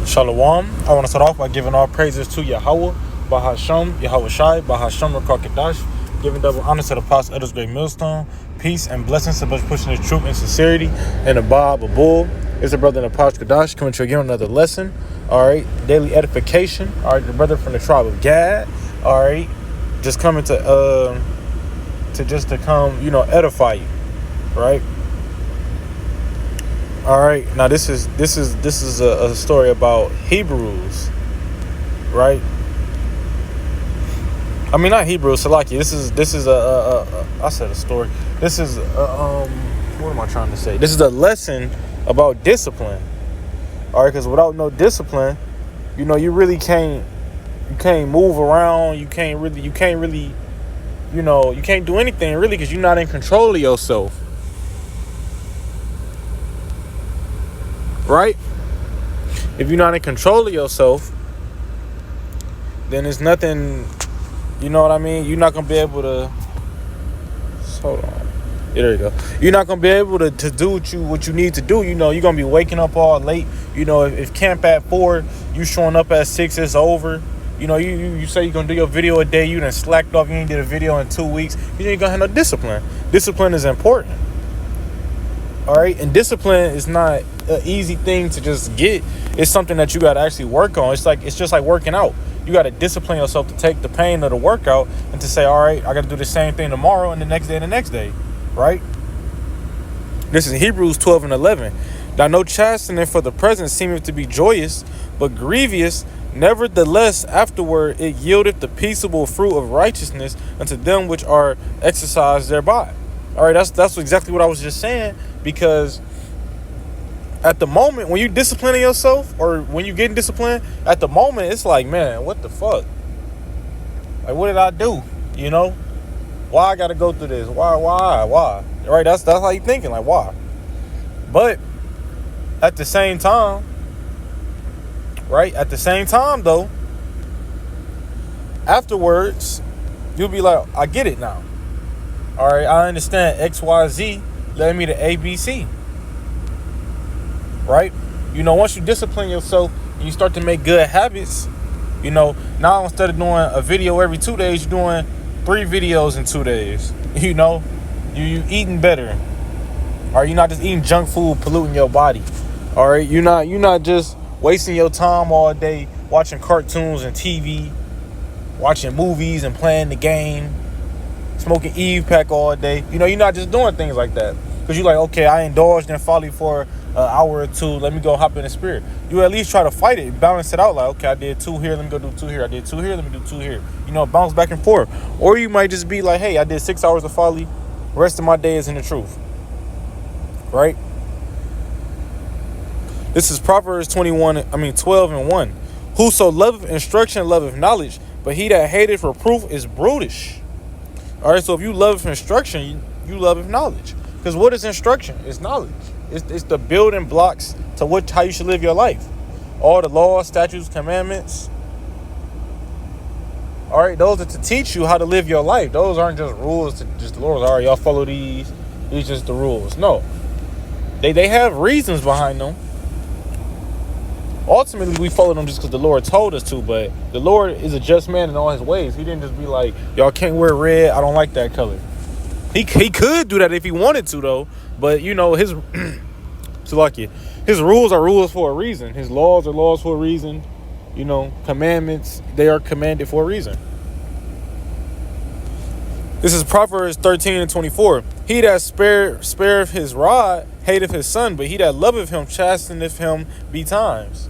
Shalom. I want to start off by giving all praises to Yahweh, Bahasham, Yahweh Shai, Bahasham Rakakadash, giving double honor to the Apostle Elders Great Millstone, peace and blessings to those pushing the truth and sincerity, and the Bob, a bull. It's the brother in the Apostle Kadash coming to you again another lesson. All right, daily edification. All right, the brother from the tribe of Gad. All right, just coming to come, edify you. Right. All right, now this is a story about Hebrews, right? I mean, not Hebrews, Salaki. This is I said a story. This is what am I trying to say? This is a lesson about discipline. All right, because without no discipline, you really can't move around. You can't do anything really because you're not in control of yourself. Right? If you're not in control of yourself, then there's nothing, you know what I mean? You're not going to be able to, hold on. Yeah, there you go. You're not going to be able to do what you need to do. You're going to be waking up all late. If camp at 4, you showing up at 6, it's over. You say you're going to do your video a day, you done slacked off, you ain't did a video in 2 weeks. You ain't going to have no discipline. Discipline is important. All right, and discipline is not an easy thing to just get. It's something that you got to actually work on. It's just like working out. You got to discipline yourself to take the pain of the workout and to say, all right, I got to do the same thing tomorrow and the next day, right? This is Hebrews 12 and 11. Now no chastening for the present seemeth to be joyous, but grievous. Nevertheless, afterward it yieldeth the peaceable fruit of righteousness unto them which are exercised thereby. All right, that's exactly what I was just saying. Because at the moment when you disciplining yourself, or when you getting disciplined, at the moment it's like, man, what the fuck? Like, what did I do? Why I gotta go through this? Why? Right? That's how you thinking. Like, why? But at the same time, right? At the same time, though, afterwards, you'll be like, I get it now. All right, I understand XYZ led me to ABC. Right? Once you discipline yourself and you start to make good habits, now instead of doing a video every 2 days, you're doing 3 videos in 2 days. You eating better. All right, you're not just eating junk food, polluting your body. All right, you're not just wasting your time all day watching cartoons and TV, watching movies and playing the game, smoking Eve Pack all day. You're not just doing things like that. Because you're like, okay, I indulged in folly for an hour or 2. Let me go hop in the spirit. You at least try to fight it, balance it out. Like, okay, I did 2 here. Let me go do 2 here. I did 2 here. Let me do 2 here. Bounce back and forth. Or you might just be like, hey, I did 6 hours of folly. The rest of my day is in the truth. Right? This is Proverbs 12 and 1. Whoso loveth instruction loveth knowledge, but he that hateth reproof is brutish. All right, so if you love instruction, you love knowledge. Because what is instruction? It's knowledge. It's the building blocks to how you should live your life. All the laws, statutes, commandments. All right, those are to teach you how to live your life. Those aren't just rules to just the Lord. All right, y'all follow these. These just the rules. No. They have reasons behind them. Ultimately, we follow them just because the Lord told us to. But the Lord is a just man in all his ways. He didn't just be like, y'all can't wear red. I don't like that color. He could do that if he wanted to, though. But, his rules are rules for a reason. His laws are laws for a reason. Commandments, they are commanded for a reason. This is Proverbs 13 and 24. He that spareth his rod hateth his son, but he that loveth him chasteneth him betimes.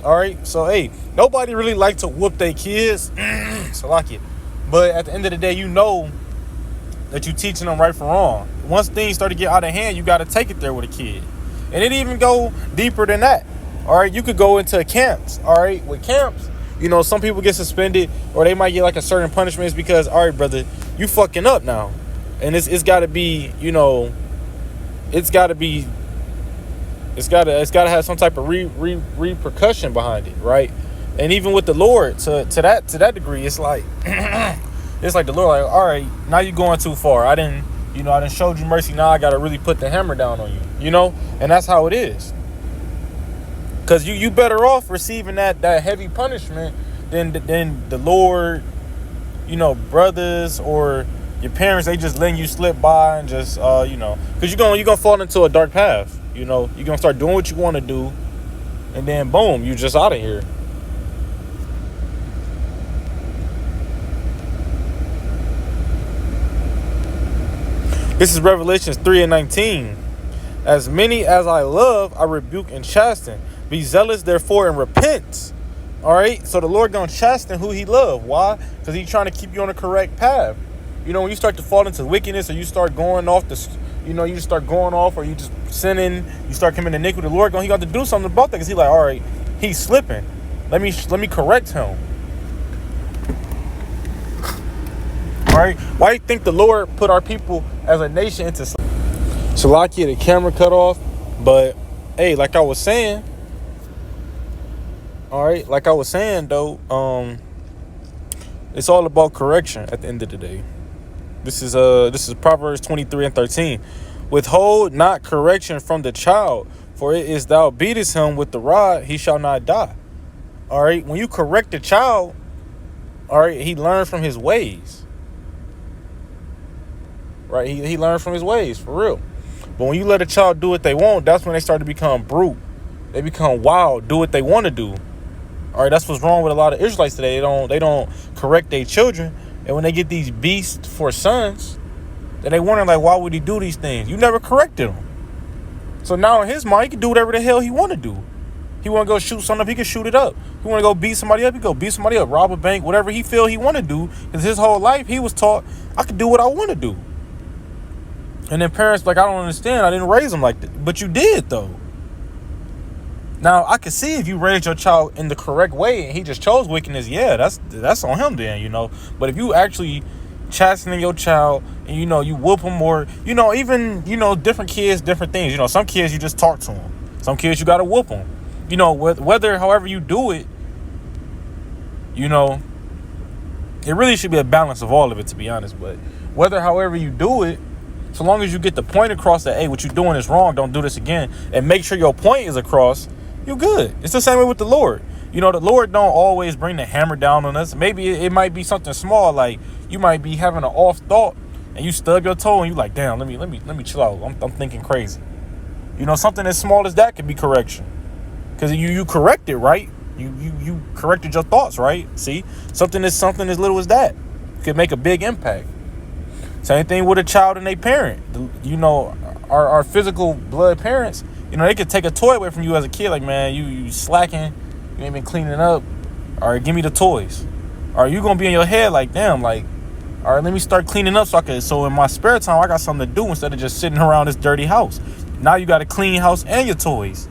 All right? So, hey, nobody really like to whoop their kids. But at the end of the day, that you're teaching them right from wrong. Once things start to get out of hand, you got to take it there with a kid. And it even go deeper than that. All right, you could go into camps. All right, with camps, some people get suspended or they might get like a certain punishment. It's because, all right, brother, you fucking up now. And it's got to be, it's got to have some type of repercussion behind it, right? And even with the Lord, to that degree, it's like it's like the Lord, like, all right, now you're going too far. I didn't showed you mercy. Now I got to really put the hammer down on you, And that's how it is. Because you better off receiving that heavy punishment than the Lord, brothers or your parents, they just letting you slip by and just, because you're gonna fall into a dark path. You're gonna start doing what you want to do, and then boom, you just out of here. This is Revelations 3:19. As many as I love, I rebuke and chasten. Be zealous, therefore, and repent. All right? So the Lord going to chasten who he love. Why? Because he's trying to keep you on the correct path. When you start to fall into wickedness, or you start going off you start going off, or you just sinning, you start committing iniquity, the Lord he got to do something about that, because he's like, all right, he's slipping. Let me correct him. All right? Why do you think the Lord put our people as a nation into slavery? Salakia, the camera cut off, but hey, like I was saying, though, it's all about correction at the end of the day. This is Proverbs 23:13. Withhold not correction from the child, for it is thou beatest him with the rod, he shall not die. All right, when you correct the child, all right, he learns from his ways. Right, he learned from his ways, for real. But when you let a child do what they want, that's when they start to become brute. They become wild, do what they want to do. All right, that's what's wrong with a lot of Israelites today. They don't correct their children, and when they get these beasts for sons, then they wonder, like, why would he do these things? You never corrected him. So now in his mind, he can do whatever the hell he want to do. He want to go shoot something up, he can shoot it up. He want to go beat somebody up, he go beat somebody up, rob a bank, whatever he feel he want to do. Because his whole life he was taught, I could do what I want to do. And then parents like, I don't understand. I didn't raise them like that. But you did, though. Now, I can see if you raised your child in the correct way and he just chose wickedness, yeah, that's on him then, But if you actually chastening your child and, you whoop them, or, even, different kids, different things. Some kids you just talk to them. Some kids you got to whoop them. Whether, however you do it, it really should be a balance of all of it, to be honest. But whether, however you do it, so long as you get the point across that, hey, what you're doing is wrong, don't do this again, and make sure your point is across, you're good. It's the same way with the Lord. The Lord don't always bring the hammer down on us. Maybe it might be something small, like you might be having an off thought and you stub your toe and you like, damn, let me chill out. I'm thinking crazy. Something as small as that could be correction. Because you corrected, right? You corrected your thoughts, right? See? Something as little as that could make a big impact. Same thing with a child and a parent. Our physical blood parents, they could take a toy away from you as a kid. Like, man, you slacking. You ain't been cleaning up. All right, give me the toys. All right, you going to be in your head like, damn, like, all right, let me start cleaning up so in my spare time, I got something to do instead of just sitting around this dirty house. Now you got a clean house and your toys.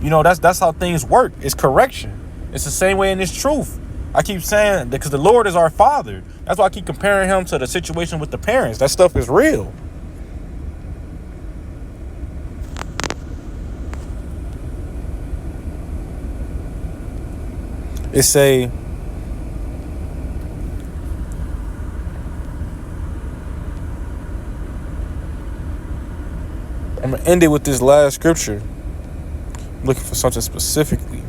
That's how things work. It's correction. It's the same way in this truth. I keep saying, because the Lord is our Father. That's why I keep comparing him to the situation with the parents. That stuff is real. I'm going to end it with this last scripture. I'm looking for something specifically.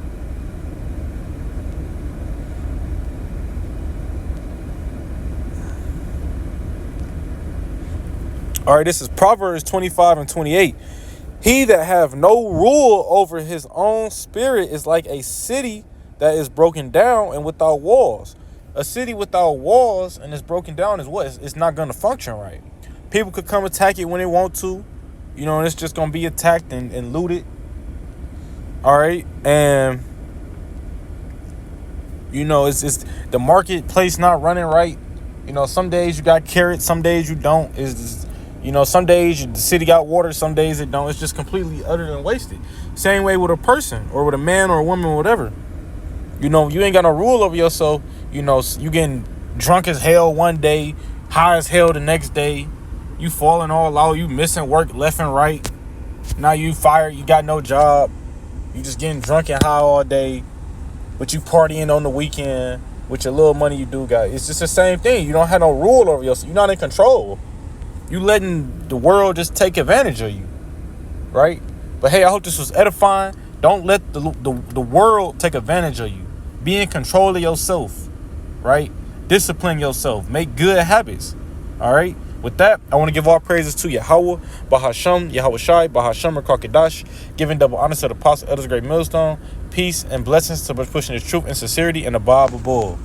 All right, this is Proverbs 25:28. He that have no rule over his own spirit is like a city that is broken down and without walls. A city without walls and is broken down is what? It's not going to function right. People could come attack it when they want to, and it's just going to be attacked and looted. All right, and it's the marketplace not running right. Some days you got carrots, some days you don't. Some days the city got water, some days it don't. It's just completely utter and wasted. Same way with a person or with a man or a woman or whatever. You ain't got no rule over yourself. You getting drunk as hell one day, high as hell the next day. You falling all out. You missing work left and right. Now you fired. You got no job. You just getting drunk and high all day. But you partying on the weekend with your little money you do got. It's just the same thing. You don't have no rule over yourself. You're not in control. You letting the world just take advantage of you, right? But hey, I hope this was edifying. Don't let the world take advantage of you. Be in control of yourself, right? Discipline yourself. Make good habits, all right? With that, I want to give all praises to Yahweh, Bahasham, Yahweh Shai, Bahasham, Rakakadash, giving double honor to the Apostle Elders Great Millstone. Peace and blessings to pushing the truth and sincerity in the Bible.